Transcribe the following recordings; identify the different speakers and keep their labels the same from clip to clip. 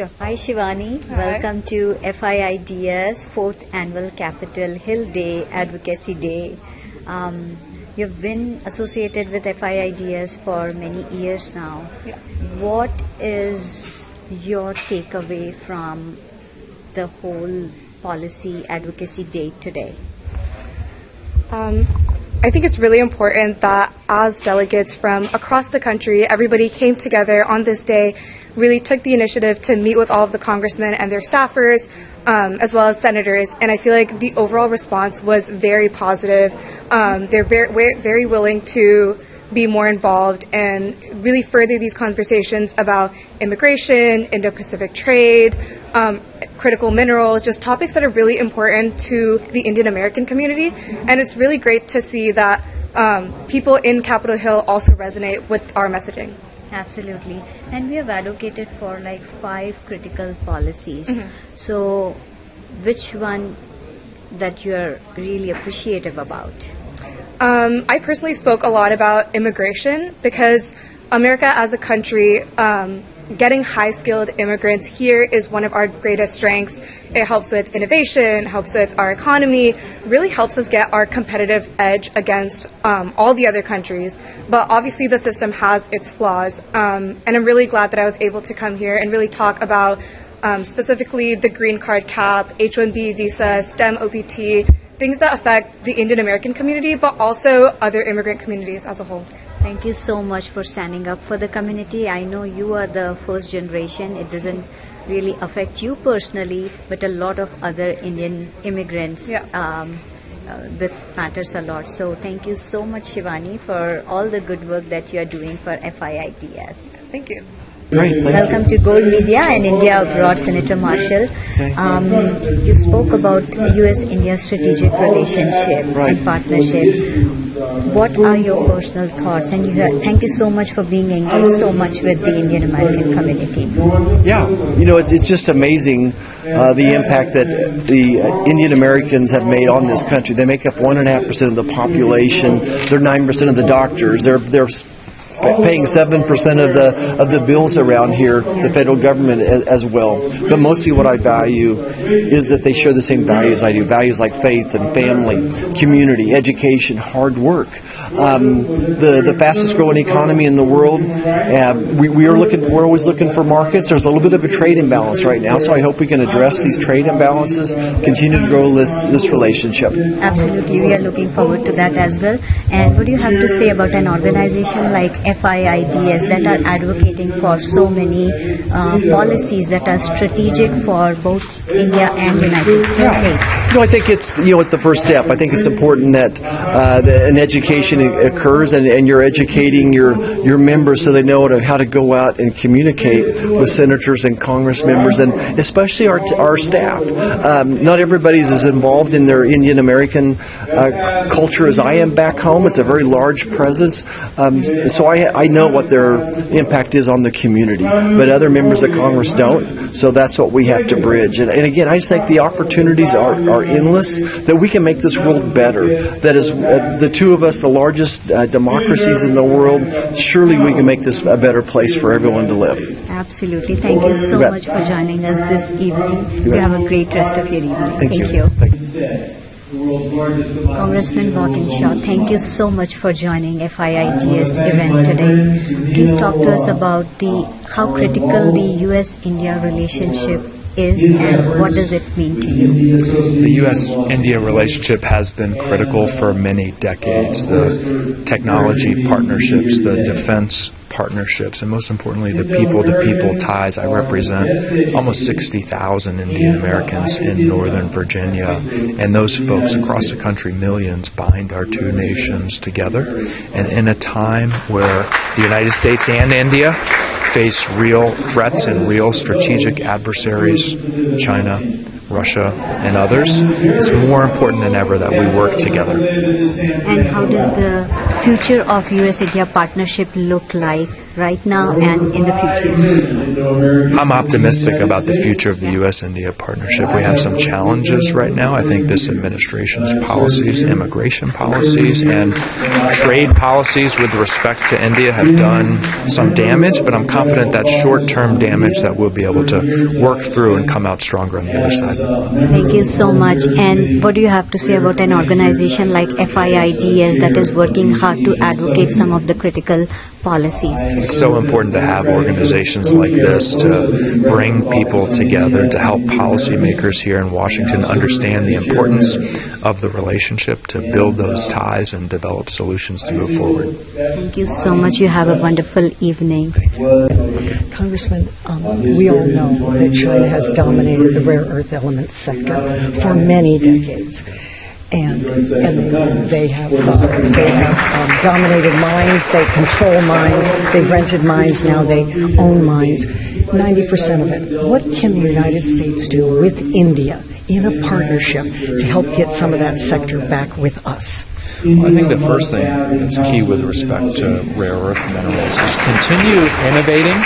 Speaker 1: Hi Shivani, welcome to FIIDS 4th Annual Capitol Hill Day Advocacy Day. You've been associated with FIIDS for many years now.
Speaker 2: Yeah.
Speaker 1: What is your takeaway from the whole policy advocacy day today?
Speaker 2: I think it's really important that as delegates from across the country, everybody came together on this day, really took the initiative to meet with all of the congressmen and their staffers, as well as senators. And I feel like the overall response was very positive. They're very willing to be more involved and really further these conversations about immigration, Indo-Pacific trade, critical minerals, just topics that are really important to the Indian American community. And it's really great to see that people in Capitol Hill also resonate with our messaging.
Speaker 1: Absolutely. And we have advocated for like 5 critical policies.
Speaker 2: Mm-hmm.
Speaker 1: So which one that you're really appreciative about?
Speaker 2: I personally spoke a lot about immigration because America as a country, getting high-skilled immigrants here is one of our greatest strengths. It helps with innovation, helps with our economy, really helps us get our competitive edge against all the other countries. But obviously the system has its flaws, and I'm really glad that I was able to come here and really talk about specifically the green card cap, H-1B visa, STEM OPT, things that affect the Indian American community, but also other immigrant communities as a whole.
Speaker 1: Thank you so much for standing up for the community. I know you are the first generation. It doesn't really affect you personally, but a lot of other Indian immigrants.
Speaker 2: Yeah.
Speaker 1: This matters a lot. So thank you so much, Shivani, for all the good work that you are doing for FIIDS.
Speaker 2: Thank you.
Speaker 3: Great, thank
Speaker 1: Welcome to Gold Media and India Abroad, Senator Marshall. You spoke about U.S. India strategic relationship and partnership. What are your personal thoughts? And thank you so much for being engaged so much with the Indian American community.
Speaker 3: Yeah, it's just amazing the impact that the Indian Americans have made on this country. They make up 1.5% of the population. They're 9% of the doctors. They're paying 7% of the bills around here, the federal government as well. But mostly what I value is that they share the same values I do, values like faith and family, community, education, hard work. The fastest growing economy in the world, we're always looking for markets. There's a little bit of a trade imbalance right now, so I hope we can address these trade imbalances, continue to grow this relationship.
Speaker 1: Absolutely, we are looking forward to that as well. And what do you have to say about an organization like FIIDS that are advocating for so many policies that are strategic for both India and United States?
Speaker 3: I think it's it's the first step. I think it's important that an education occurs and you're educating your members so they know how to go out and communicate with senators and Congress members, and especially our staff. Not everybody's as involved in their Indian American culture as I am back home. It's a very large presence, so I know what their impact is on the community, but other members of Congress don't, so that's what we have to bridge. And again, I just think the opportunities are endless, that we can make this world better, that as the two of us, the largest democracies in the world, surely we can make this a better place for everyone to live.
Speaker 1: Absolutely. Thank you so much for joining us this evening. You have a great rest of your evening.
Speaker 3: Thank you. Thank you.
Speaker 1: Congressman Walkinshaw, thank you so much for joining FIIDS event today. Please talk to us about how critical the U.S. India relationship is and what does it mean to you?
Speaker 4: The U.S. India relationship has been critical for many decades. The technology partnerships, the defense partnerships, and most importantly, the people-to-people ties. I represent almost 60,000 Indian Americans in Northern Virginia, and those folks across the country, millions, bind our two nations together. And in a time where the United States and India face real threats and real strategic adversaries, China, Russia, and others, it's more important than ever that we work together.
Speaker 1: And how does the future of U.S.-India partnership look like right now and in the future?
Speaker 4: I'm optimistic about the future of the U.S. India partnership. We have some challenges right now. I think this administration's policies, immigration policies, and trade policies with respect to India have done some damage, but I'm confident that short-term damage that we'll be able to work through and come out stronger on the other side.
Speaker 1: Thank you so much. And what do you have to say about an organization like FIIDS that is working hard to advocate some of the critical policies?
Speaker 4: It's so important to have organizations like this to bring people together, to help policymakers here in Washington understand the importance of the relationship, to build those ties and develop solutions to move forward.
Speaker 1: Thank you so much. You have a wonderful evening.
Speaker 5: Congressman, we all know that China has dominated the rare earth elements sector for many decades. And they have dominated mines, they control mines, they've rented mines, now they own mines, 90% of it. What can the United States do with India in a partnership to help get some of that sector back with us?
Speaker 4: Well, I think the first thing that's key with respect to rare earth minerals is continue innovating,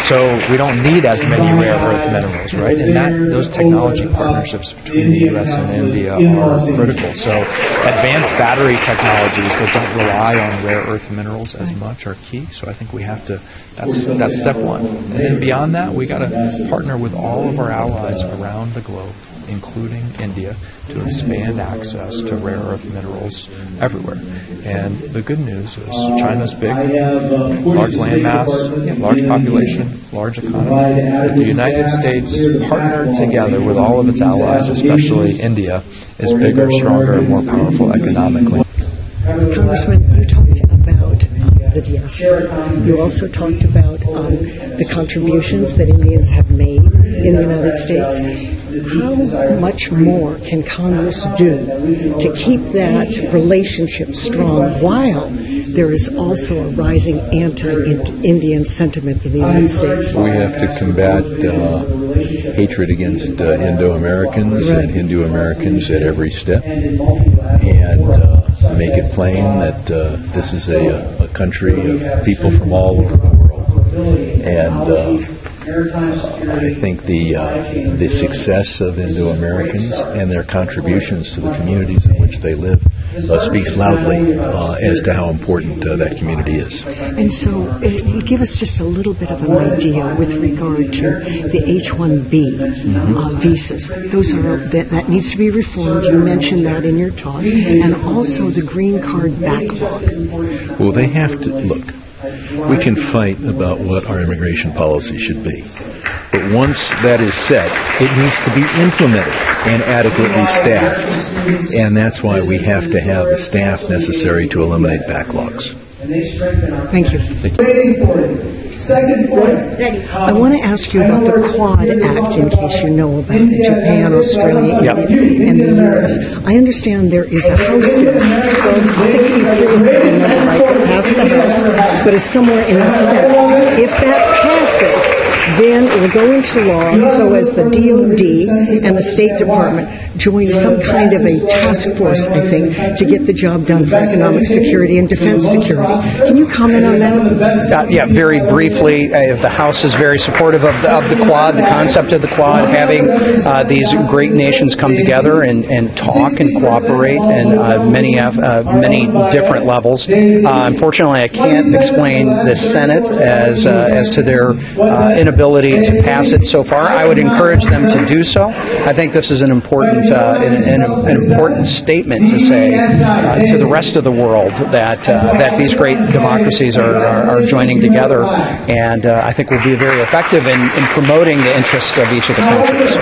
Speaker 4: so we don't need as many rare earth minerals, right? And those technology partnerships between the U.S. and India are critical. So advanced battery technologies that don't rely on rare earth minerals as much are key. So I think we have to. That's step one. And then beyond that, we got to partner with all of our allies around the globe, including India, to expand access to rare earth minerals everywhere. And the good news is China's big, large landmass, large population, large economy. But the United States, partnered together with all of its allies, especially India, is bigger, stronger, and more powerful economically.
Speaker 5: Congressman, you talked about the diaspora. You also talked about the contributions that Indians have made in the United States. How much more can Congress do to keep that relationship strong while there is also a rising anti-Indian sentiment in the United States?
Speaker 6: We have to combat hatred against Indo-Americans and Hindu-Americans at every step, and make it plain that this is a country of people from all over the world. And I think the success of Indo-Americans and their contributions to the communities in which they live speaks loudly as to how important that community is.
Speaker 5: And so give us just a little bit of an idea with regard to the H-1B visas. Those are that needs to be reformed. You mentioned that in your talk. And also the green card backlog.
Speaker 6: Well, they have to, look, we can fight about what our immigration policy should be. But once that is set, it needs to be implemented and adequately staffed. And that's why we have to have the staff necessary to eliminate backlogs.
Speaker 5: Thank you. I want to ask you about the Quad Act, in case you know about it. Japan, Australia, India, and the U.S. I understand there is a House bill, 1263, that passed the House, but is somewhere in the Senate. If that passes, then it will go into law so as the DOD and the State Department join some kind of a task force, I think, to get the job done for economic security and defense security. Can you comment on that?
Speaker 7: Yeah, very briefly, the House is very supportive of the Quad, the concept of the Quad, having these great nations come together and talk and cooperate in many different levels. Unfortunately, I can't explain the Senate as to their inability to pass it so far. I would encourage them to do so. I think this is an important statement to say to the rest of the world that these great democracies are joining together, and I think will be very effective in promoting the interests of each of the countries.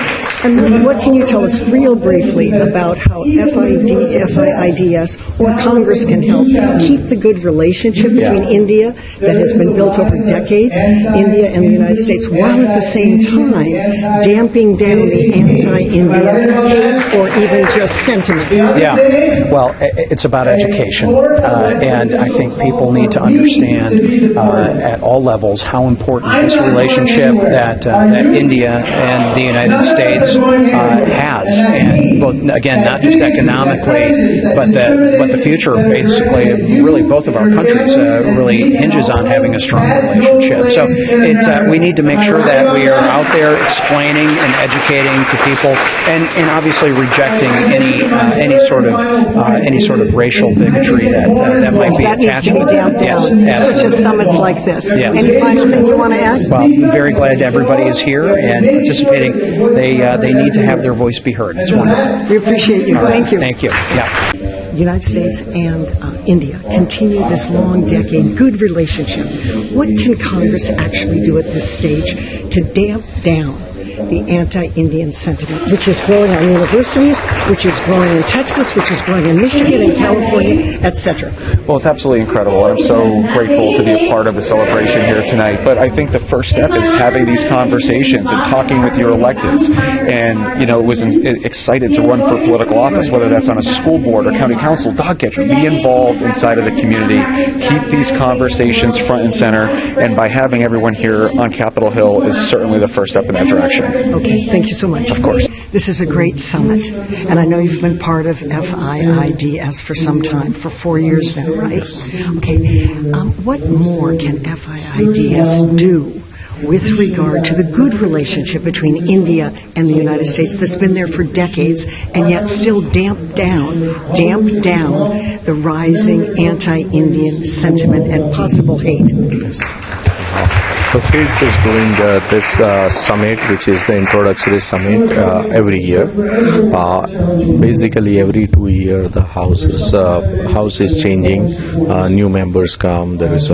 Speaker 5: And what can you tell us real briefly about how FIIDS or Congress can help keep the good relationship between India that has been built over decades, India and the United States, while at the same time damping down the anti-India hate or even just sentiment?
Speaker 7: Yeah, well, it's about education, and I think people need to understand at all levels how important this relationship that India and the United States has, and both, again, not just economically, but the future, basically, really both of our countries really hinges on having a strong relationship. So we need to make sure that we are out there explaining and educating to people, and obviously rejecting any sort of racial bigotry that might be
Speaker 5: that
Speaker 7: attached.
Speaker 5: Needs to be damped down.
Speaker 7: Yes,
Speaker 5: Such as summits like this.
Speaker 7: Yes.
Speaker 5: Any final thing you want to add?
Speaker 7: Well, I'm very glad everybody is here and participating. They need to have their voice be heard. It's wonderful.
Speaker 5: We appreciate you.
Speaker 7: All right.
Speaker 5: Thank you.
Speaker 7: Thank you. Yeah.
Speaker 5: The United States and India continue this long decade good relationship. What can Congress actually do at this stage to damp down the anti-Indian sentiment, which is growing on universities, which is growing in Texas, which is growing in Michigan and California, etc.?
Speaker 8: Well, it's absolutely incredible, and I'm so grateful to be a part of the celebration here tonight. But I think the first step is having these conversations and talking with your electeds. And, was excited to run for political office, whether that's on a school board or county council, dog catcher. Be involved inside of the community. Keep these conversations front and center. And by having everyone here on Capitol Hill is certainly the first step in that direction.
Speaker 5: Okay, thank you so much.
Speaker 8: Of course.
Speaker 5: This is a great summit, and I know you've been part of FIIDS for some time, for 4 years now, right?
Speaker 9: Yes.
Speaker 5: Okay, what more can FIIDS do with regard to the good relationship between India and the United States that's been there for decades, and yet still damp down the rising anti-Indian sentiment and possible hate?
Speaker 9: So FIIDS is doing this summit, which is the introductory summit every year. Basically, every 2 years the house is changing. New members come. There is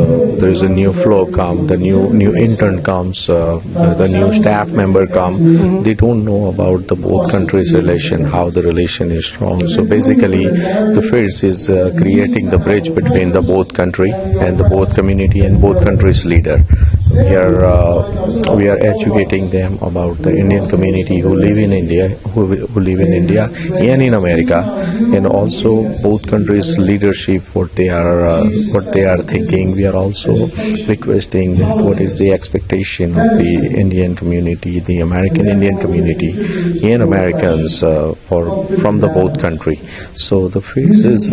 Speaker 9: a new flow come. The new intern comes. The new staff member come. They don't know about the both countries' relation, how the relation is strong. So basically, the FIIDS is creating the bridge between the both country and the both community and both countries' leader. We are educating them about the Indian community who live in India, and in America, and also both countries' leadership, what they are thinking. We are also requesting that what is the expectation of the Indian community, the American Indian community, and Americans from the both country. So the FIIDS is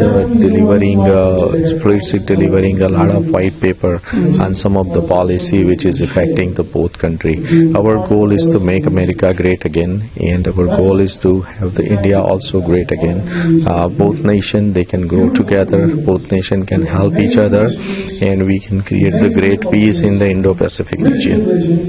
Speaker 9: delivering a lot of white paper on some of the policy which is affecting the both country. Our goal is to make America great again, and our goal is to have the India also great again. Both nations, they can grow together, both nations can help each other, and we can create the great peace in the Indo-Pacific region.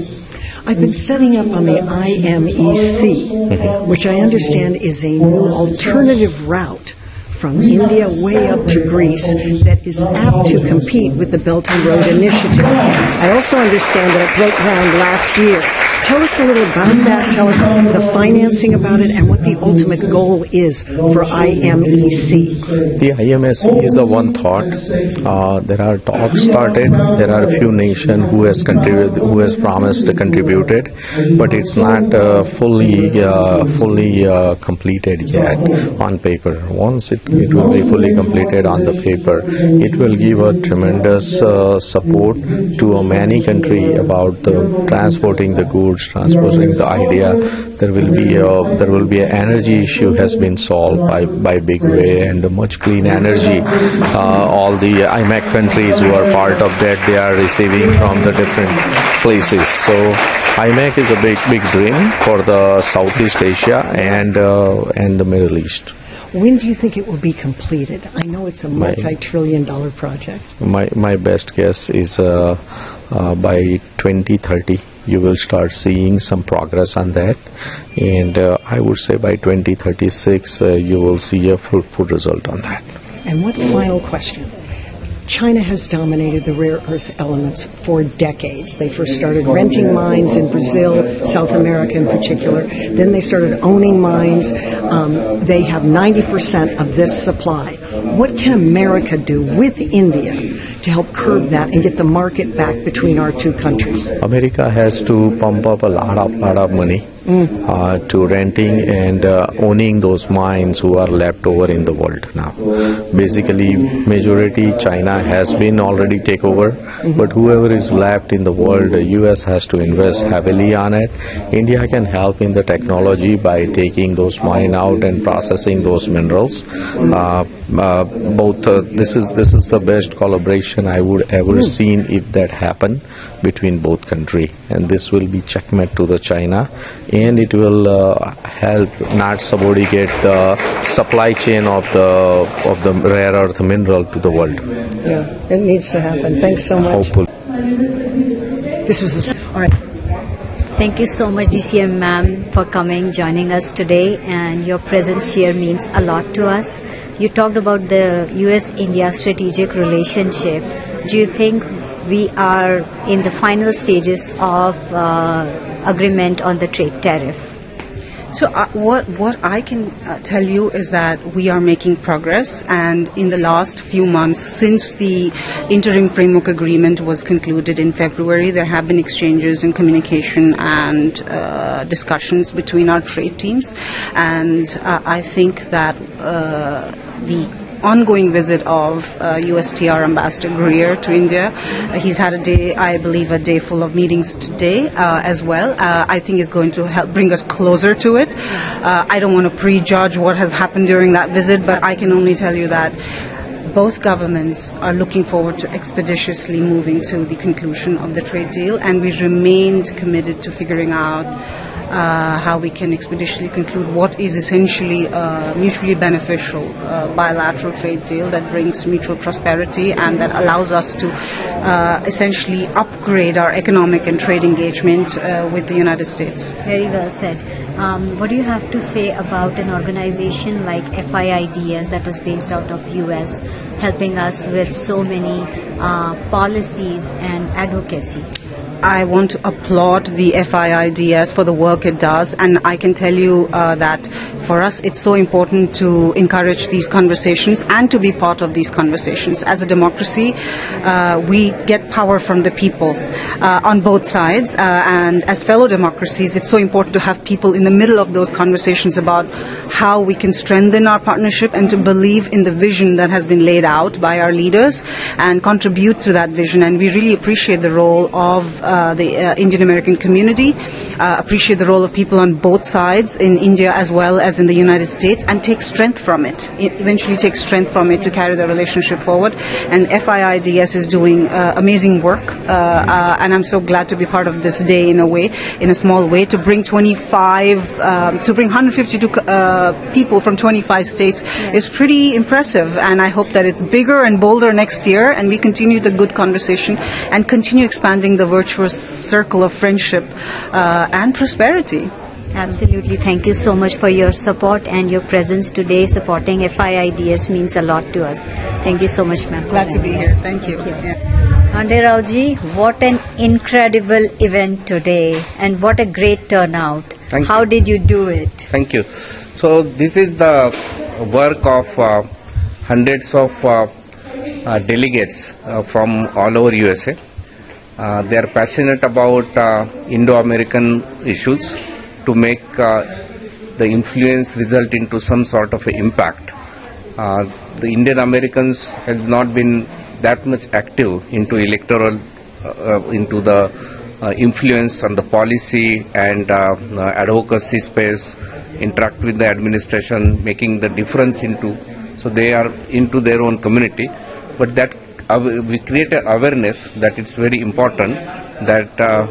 Speaker 5: I've been studying up on the IMEC, which I understand is a new alternative route from India way up to Greece that is apt to compete with the Belt and Road Initiative. I also understand that it broke ground last year. Tell us a little about that. Tell us the financing about it and what the ultimate goal is for IMEC.
Speaker 9: The IMEC is a one thought. There are talks started. There are a few nations who has promised to contribute it, but it's not fully completed yet on paper. Once it will be fully completed on the paper, it will give a tremendous support to many countries about transporting the goods, transporting the idea. There will be an energy issue has been solved by big way, and much clean energy. All the IMEC countries who are part of that, they are receiving from the different places. So IMEC is a big dream for the Southeast Asia and the Middle East.
Speaker 5: When do you think it will be completed? I know it's a multi-trillion-dollar project.
Speaker 9: My best guess is by 2030 you will start seeing some progress on that, and I would say by 2036 you will see a fruitful result on that.
Speaker 5: And one final question. China has dominated the rare earth elements for decades. They first started renting mines in Brazil, South America in particular. Then they started owning mines. They have 90% of this supply. What can America do with India to help curb that and get the market back between our two countries?
Speaker 9: America has to pump up a lot of money to renting and owning those mines who are left over in the world now. Basically, majority China has been already take over, but whoever is left in the world, the U.S. has to invest heavily on it. India can help in the technology by taking those mine out and processing those minerals. This is the best collaboration I would ever seen if that happen between both country, and this will be checkmate to the China, and it will help not subjugate the supply chain of the rare earth mineral to the world.
Speaker 5: Yeah, it needs to happen. Thanks so much.
Speaker 9: Hopefully.
Speaker 5: This was all right.
Speaker 1: Thank you so much, DCM ma'am, for coming, joining us today, and your presence here means a lot to us. You talked about the U.S. India strategic relationship. Do you think we are in the final stages of agreement on the trade tariff?
Speaker 10: So what I can tell you is that we are making progress, and in the last few months since the interim framework agreement was concluded in February, there have been exchanges and communication and discussions between our trade teams, and I think that the ongoing visit of USTR Ambassador Greer to India. He's had I believe, a day full of meetings today as well. I think is going to help bring us closer to it. I don't want to prejudge what has happened during that visit, but I can only tell you that both governments are looking forward to expeditiously moving to the conclusion of the trade deal, and we remained committed to figuring out how we can expeditiously conclude what is essentially a mutually beneficial bilateral trade deal that brings mutual prosperity and that allows us to essentially upgrade our economic and trade engagement with the United States.
Speaker 1: Very well said. What do you have to say about an organization like FIIDS that was based out of US, helping us with so many policies and advocacy?
Speaker 10: I want to applaud the FIIDS for the work it does, and I can tell you that for us it's so important to encourage these conversations and to be part of these conversations. As a democracy, we get power from the people on both sides, and as fellow democracies it's so important to have people in the middle of those conversations about how we can strengthen our partnership and to believe in the vision that has been laid out by our leaders and contribute to that vision. And we really appreciate the role of the Indian American community, appreciate the role of people on both sides in India as well as in the United States, and take strength from it, eventually take strength from it to carry the relationship forward. And FIIDS is doing amazing work, and I'm so glad to be part of this day in a small way, to bring 152 people from 25 states is pretty impressive, and I hope that it's bigger and bolder next year, and we continue the good conversation and continue expanding the virtuous circle of friendship and prosperity.
Speaker 1: Absolutely. Thank you so much for your support, and your presence today supporting FIIDS means a lot to us. Thank you so much, ma'am.
Speaker 10: Glad to be here. Thank you.
Speaker 1: Khande Rao ji, what an incredible event today, and what a great turnout. How did you do it?
Speaker 11: Thank you. So this is the work of hundreds of delegates from all over USA. They are passionate about Indo-American issues to make the influence result into some sort of impact. The Indian Americans have not been that much active into electoral, into the influence on the policy and advocacy space, interact with the administration, making the difference into, so they are into their own community. But that we create an awareness that it's very important that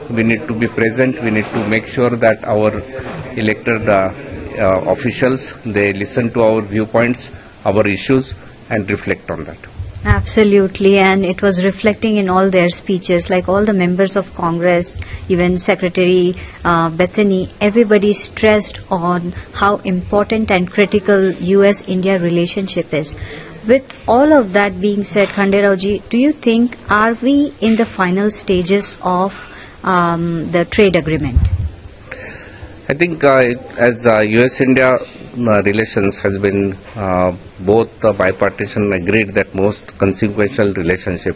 Speaker 11: we need to be present, we need to make sure that our elected officials, they listen to our viewpoints, our issues, and reflect on that.
Speaker 1: Absolutely, and it was reflecting in all their speeches, like all the members of Congress, even Secretary Bethany, everybody stressed on how important and critical US-India relationship is. With all of that being said, Khande Rao ji, do you think, are we in the final stages of the trade agreement?
Speaker 11: I think as US-India relations has been both bipartisan agreed that most consequential relationship.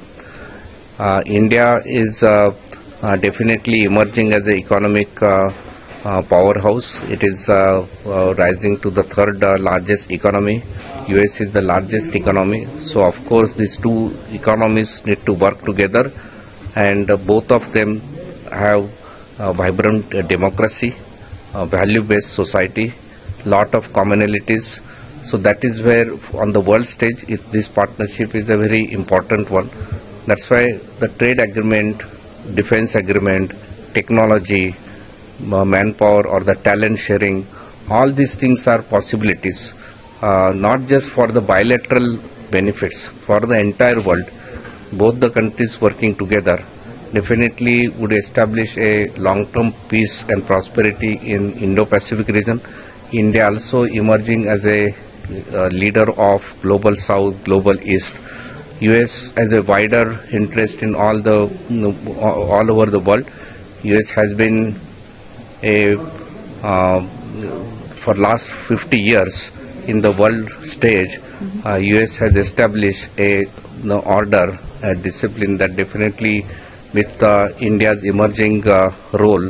Speaker 11: India is definitely emerging as an economic powerhouse. It is rising to the third largest economy. US is the largest economy. So of course these two economies need to work together, and both of them have a vibrant democracy, a value-based society, lot of commonalities. So that is where on the world stage this partnership is a very important one. That's why the trade agreement, defense agreement, technology, manpower or the talent sharing, all these things are possibilities, not just for the bilateral benefits, for the entire world. Both the countries working together definitely would establish a long-term peace and prosperity in Indo-Pacific region. India also emerging as a leader of Global South, Global East. US has a wider interest in all over the world. US has been for last 50 years in the world stage. US has established a order, a discipline that definitely with India's emerging role,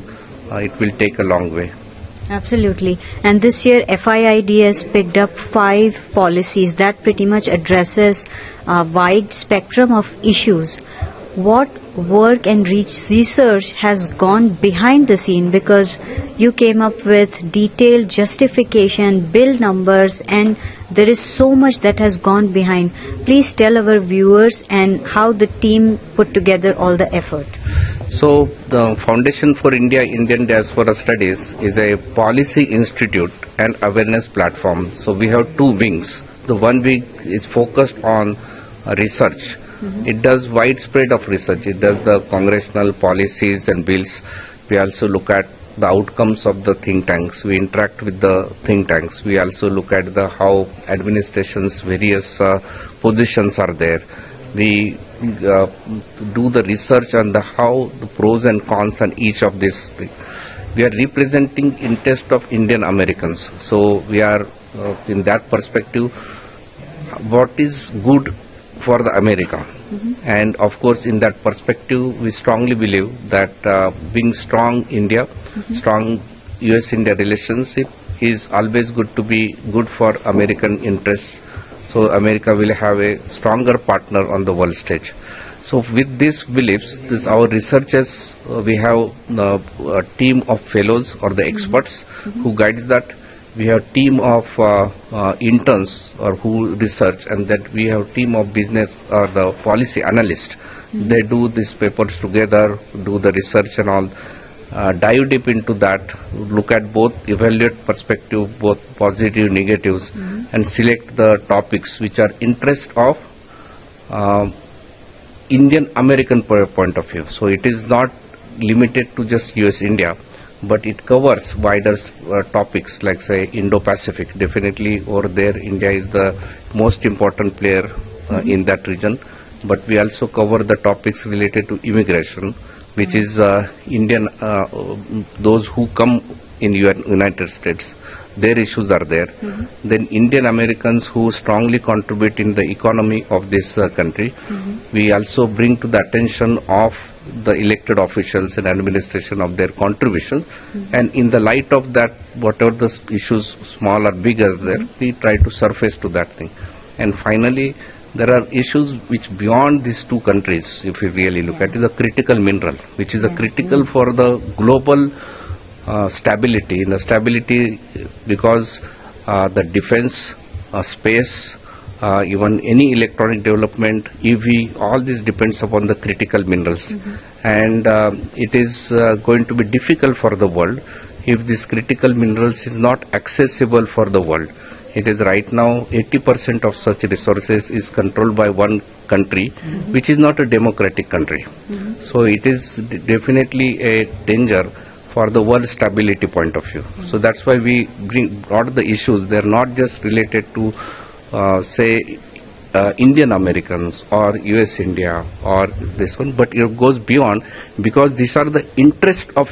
Speaker 11: it will take a long way.
Speaker 1: Absolutely. And this year FIIDS picked up 5 policies that pretty much addresses a wide spectrum of issues. What work and research has gone behind the scene, because you came up with detailed justification, bill numbers, and there is so much that has gone behind. Please tell our viewers and how the team put together all the effort.
Speaker 11: So the Foundation for India Indian Diaspora Studies is a policy institute and awareness platform. So we have 2 wings. The one wing is focused on research. It does widespread of research. It does the congressional policies and bills. We also look at the outcomes of the think tanks. We interact with the think tanks. We also look at the how administration's various positions are there. We do the research on the how the pros and cons on each of these things. We are representing interest of Indian Americans. So we are in that perspective, what is good for the America. And of course in that perspective we strongly believe that being strong India, strong US India relationship is always good to be good for American interests. So America will have a stronger partner on the world stage. So with these beliefs, our researchers, we have a team of fellows or the experts who guides that. We have team of interns or who research, and that we have team of business or the policy analysts. They do these papers together, do the research and all, dive deep into that, look at both, evaluate perspective, both positive, negatives, and select the topics which are interest of Indian American point of view. So it is not limited to just US India, but it covers wider topics like say Indo-Pacific. Definitely over there India is the most important player in that region, but we also cover the topics related to immigration, which is Indian, those who come in United States, their issues are there. Then Indian Americans who strongly contribute in the economy of this country, we also bring to the attention of the elected officials and administration of their contribution, and in the light of that, whatever the issues, small or big are there, we try to surface to that thing. And finally, there are issues which beyond these 2 countries, if we really look at it, is a critical mineral, which is a critical for the global stability. The stability because the defense, space, even any electronic development, EV, all this depends upon the critical minerals. And it is going to be difficult for the world if this critical minerals is not accessible for the world. It is right now 80% of such resources is controlled by one country, which is not a democratic country. So it is definitely a danger for the world stability point of view. So that's why we brought the issues. They are not just related to say Indian Americans or US India or this one, but it goes beyond, because these are the interest of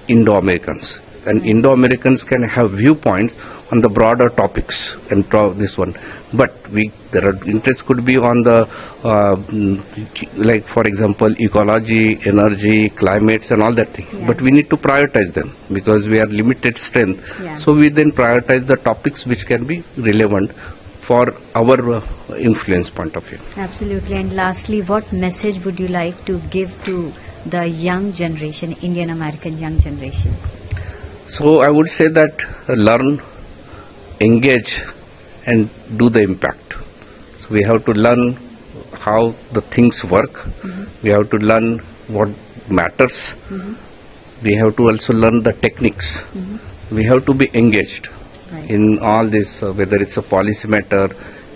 Speaker 11: Indo-Americans. and Indo-Americans can have viewpoints on the broader topics and this one. But there are interests could be on the, like for example, ecology, energy, climates and all that thing.
Speaker 1: Yeah.
Speaker 11: But we need to prioritize them because we are limited strength.
Speaker 1: Yeah.
Speaker 11: So we then prioritize the topics which can be relevant for our influence point of view.
Speaker 1: Absolutely. And lastly, what message would you like to give to the young generation, Indian American young generation?
Speaker 11: So I would say that learn, engage and do the impact. So we have to learn how the things work. Mm-hmm. We have to learn what matters. Mm-hmm. We have to also learn the techniques. Mm-hmm. We have to be engaged in all this, whether it's a policy matter,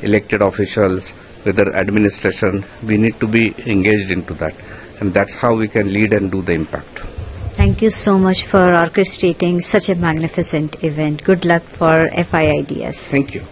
Speaker 11: elected officials, whether administration, we need to be engaged into that. And that's how we can lead and do the impact.
Speaker 1: Thank you so much for orchestrating such a magnificent event. Good luck for FIIDS.
Speaker 11: Thank you.